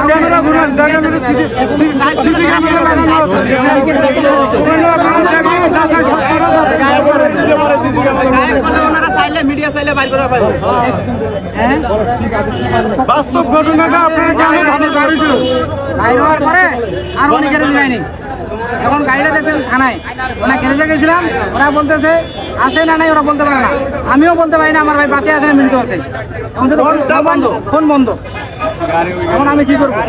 Camera ঘুরান জায়গা CC camera লাগানো আছে বাস্তব ঘটনাটা আপনার কেমন ভাবে জানিয়েছিল পরে আর অনেক যায়নি। এখন গাড়িটা দেখতেছি থানায়, ওরা গ্যারেজে গেছিলাম, ওরা বলতেছে আছে না নাই ওরা বলতে পারে না, আমিও বলতে পারি না আমার ভাই বাঁচে আছে না মৃত্যু আছে। এখন বন্ধ, ফোন বন্ধ, এখন আমি কি করবো?